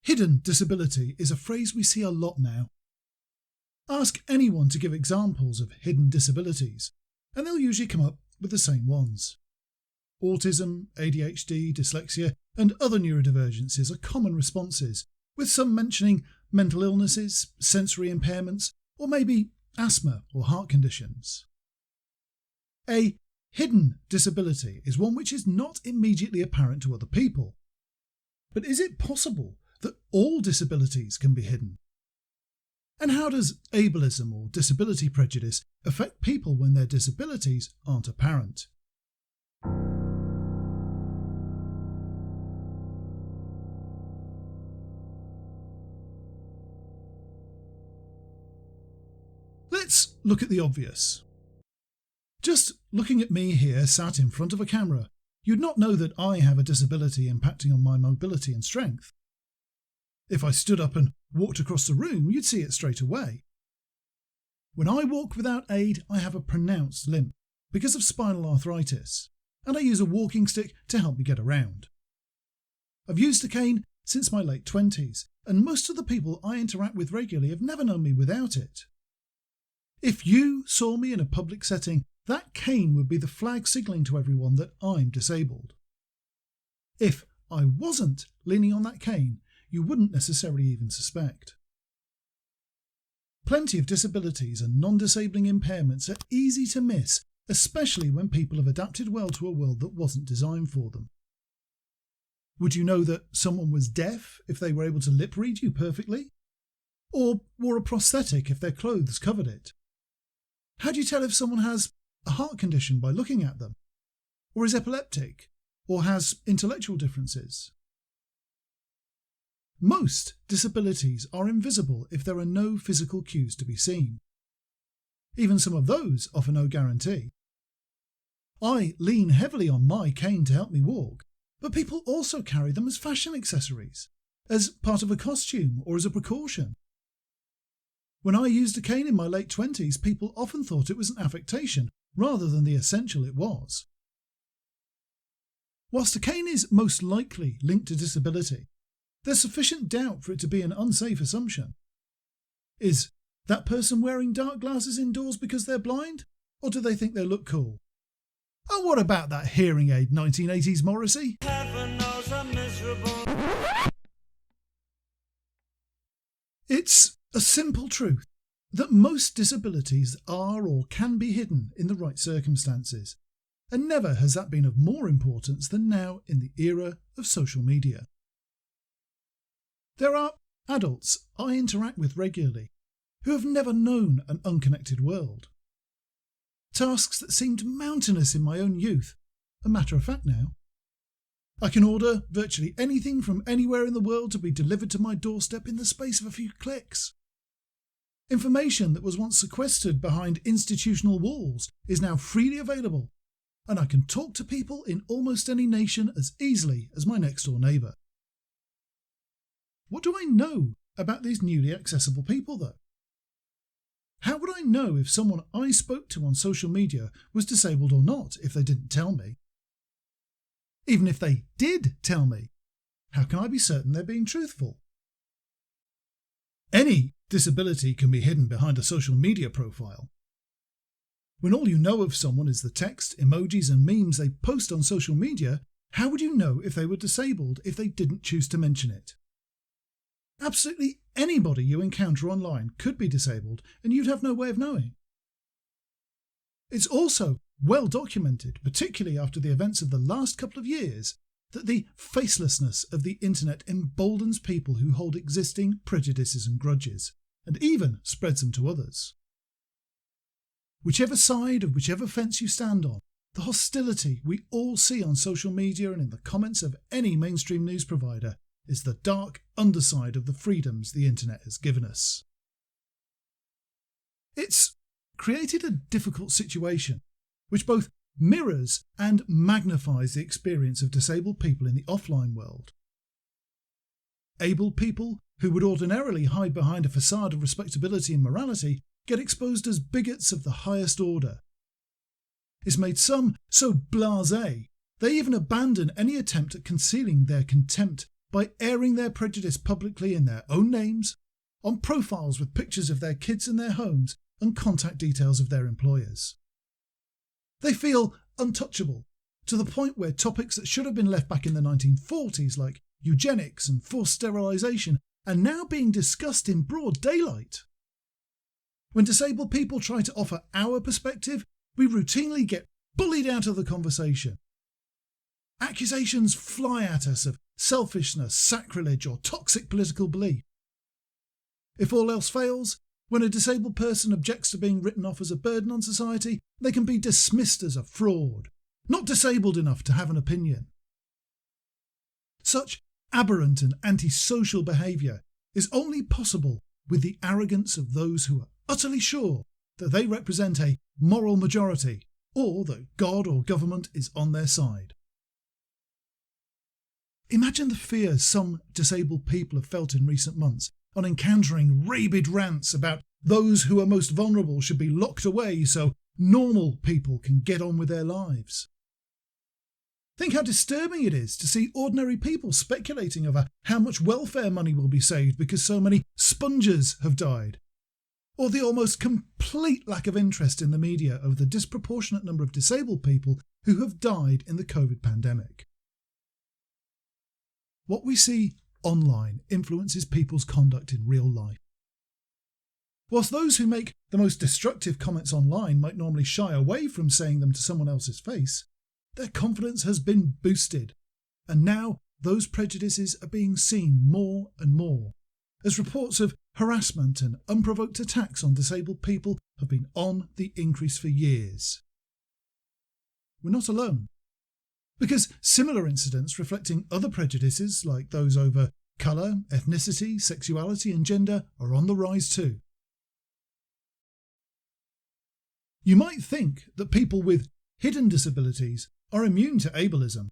Hidden disability is a phrase we see a lot now. Ask anyone to give examples of hidden disabilities, and they'll usually come up with the same ones. Autism, ADHD, dyslexia, and other neurodivergencies are common responses, with some mentioning mental illnesses, sensory impairments, or maybe asthma or heart conditions. A hidden disability is one which is not immediately apparent to other people. But is it possible that all disabilities can be hidden? And how does ableism or disability prejudice affect people when their disabilities aren't apparent? Let's look at the obvious. Just looking at me here sat in front of a camera, you'd not know that I have a disability impacting on my mobility and strength. If I stood up and walked across the room, you'd see it straight away. When I walk without aid, I have a pronounced limp because of spinal arthritis, and I use a walking stick to help me get around. I've used a cane since my late 20s, and most of the people I interact with regularly have never known me without it. If you saw me in a public setting, that cane would be the flag signalling to everyone that I'm disabled. If I wasn't leaning on that cane, you wouldn't necessarily even suspect. Plenty of disabilities and non-disabling impairments are easy to miss, especially when people have adapted well to a world that wasn't designed for them. Would you know that someone was deaf if they were able to lip read you perfectly? Or wore a prosthetic if their clothes covered it? How do you tell if someone has a heart condition by looking at them? Or is epileptic? Or has intellectual differences? Most disabilities are invisible if there are no physical cues to be seen. Even some of those offer no guarantee. I lean heavily on my cane to help me walk, but people also carry them as fashion accessories, as part of a costume or as a precaution. When I used a cane in my late 20s, people often thought it was an affectation rather than the essential it was. Whilst a cane is most likely linked to disability, there's sufficient doubt for it to be an unsafe assumption. Is that person wearing dark glasses indoors because they're blind? Or do they think they look cool? Oh, what about that hearing aid 1980s Morrissey? Heaven knows I'm miserable. It's a simple truth that most disabilities are or can be hidden in the right circumstances, and never has that been of more importance than now in the era of social media. There are adults I interact with regularly who have never known an unconnected world. Tasks that seemed mountainous in my own youth are matter of fact now. I can order virtually anything from anywhere in the world to be delivered to my doorstep in the space of a few clicks. Information that was once sequestered behind institutional walls is now freely available, and I can talk to people in almost any nation as easily as my next door neighbour. What do I know about these newly accessible people, though? How would I know if someone I spoke to on social media was disabled or not if they didn't tell me? Even if they did tell me, how can I be certain they're being truthful? Any disability can be hidden behind a social media profile. When all you know of someone is the text, emojis and memes they post on social media, how would you know if they were disabled if they didn't choose to mention it? Absolutely anybody you encounter online could be disabled and you'd have no way of knowing. It's also well documented, particularly after the events of the last couple of years, that the facelessness of the internet emboldens people who hold existing prejudices and grudges, and even spreads them to others. Whichever side of whichever fence you stand on, the hostility we all see on social media and in the comments of any mainstream news provider is the dark underside of the freedoms the internet has given us. It's created a difficult situation, which both mirrors and magnifies the experience of disabled people in the offline world. Able people, who would ordinarily hide behind a facade of respectability and morality, get exposed as bigots of the highest order. It's made some so blasé, they even abandon any attempt at concealing their contempt by airing their prejudice publicly in their own names, on profiles with pictures of their kids and their homes and contact details of their employers. They feel untouchable, to the point where topics that should have been left back in the 1940s, like eugenics and forced sterilisation, are now being discussed in broad daylight. When disabled people try to offer our perspective, we routinely get bullied out of the conversation. Accusations fly at us of selfishness, sacrilege, or toxic political belief. If all else fails, when a disabled person objects to being written off as a burden on society, they can be dismissed as a fraud, not disabled enough to have an opinion. Such aberrant and antisocial behaviour is only possible with the arrogance of those who are utterly sure that they represent a moral majority, or that God or government is on their side. Imagine the fear some disabled people have felt in recent months on encountering rabid rants about those who are most vulnerable should be locked away so normal people can get on with their lives. Think how disturbing it is to see ordinary people speculating over how much welfare money will be saved because so many sponges have died, or the almost complete lack of interest in the media over the disproportionate number of disabled people who have died in the COVID pandemic. What we see online influences people's conduct in real life. Whilst those who make the most destructive comments online might normally shy away from saying them to someone else's face, their confidence has been boosted, and now those prejudices are being seen more and more, as reports of harassment and unprovoked attacks on disabled people have been on the increase for years. We're not alone, because similar incidents reflecting other prejudices, like those over colour, ethnicity, sexuality and gender, are on the rise too. You might think that people with hidden disabilities are immune to ableism,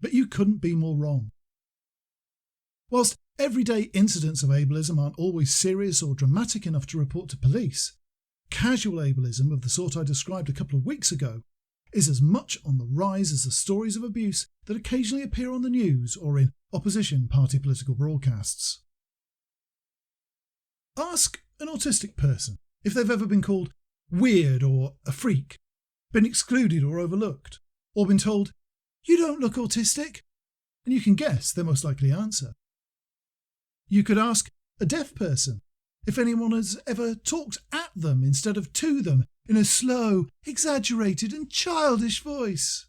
but you couldn't be more wrong. Whilst everyday incidents of ableism aren't always serious or dramatic enough to report to police, casual ableism of the sort I described a couple of weeks ago is as much on the rise as the stories of abuse that occasionally appear on the news or in opposition party political broadcasts. Ask an autistic person if they've ever been called weird or a freak, been excluded or overlooked, or been told, "You don't look autistic," and you can guess their most likely answer. You could ask a deaf person if anyone has ever talked at them instead of to them in a slow, exaggerated and childish voice.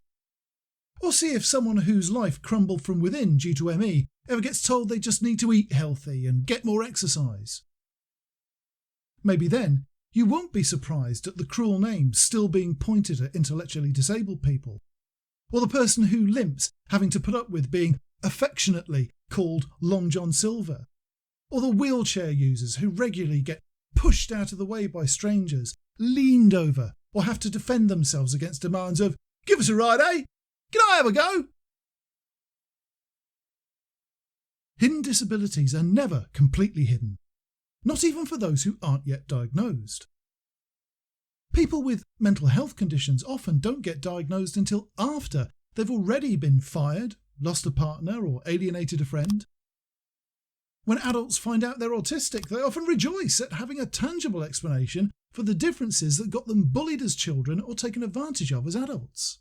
Or see if someone whose life crumbled from within due to ME ever gets told they just need to eat healthy and get more exercise. Maybe then you won't be surprised at the cruel names still being pointed at intellectually disabled people, or the person who limps having to put up with being affectionately called Long John Silver, or the wheelchair users who regularly get pushed out of the way by strangers, leaned over, or have to defend themselves against demands of, "Give us a ride, eh? Can I have a go?" Hidden disabilities are never completely hidden, not even for those who aren't yet diagnosed. People with mental health conditions often don't get diagnosed until after they've already been fired, lost a partner, or alienated a friend. When adults find out they're autistic, they often rejoice at having a tangible explanation for the differences that got them bullied as children or taken advantage of as adults.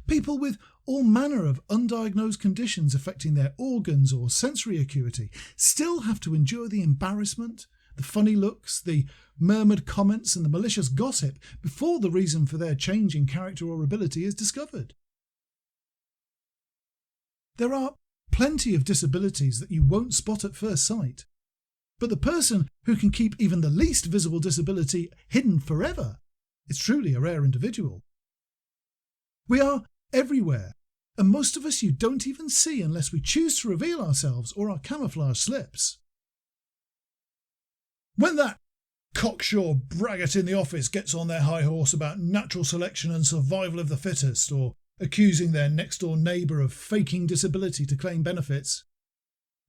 People with all manner of undiagnosed conditions affecting their organs or sensory acuity still have to endure the embarrassment, the funny looks, the murmured comments and the malicious gossip before the reason for their change in character or ability is discovered. There are plenty of disabilities that you won't spot at first sight, but the person who can keep even the least visible disability hidden forever is truly a rare individual. We are everywhere, and most of us you don't even see unless we choose to reveal ourselves or our camouflage slips. When that cocksure braggart in the office gets on their high horse about natural selection and survival of the fittest, or accusing their next-door neighbour of faking disability to claim benefits,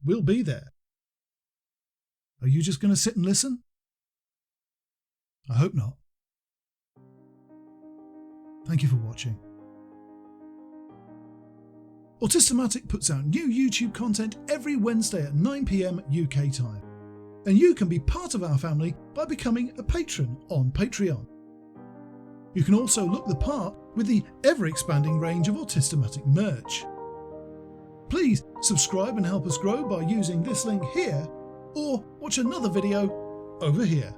we'll be there. Are you just going to sit and listen? I hope not. Thank you for watching. Autistic puts out new YouTube content every Wednesday at 9 PM UK time. And you can be part of our family by becoming a patron on Patreon. You can also look the part with the ever-expanding range of Autistic merch. Please subscribe and help us grow by using this link here, or watch another video over here.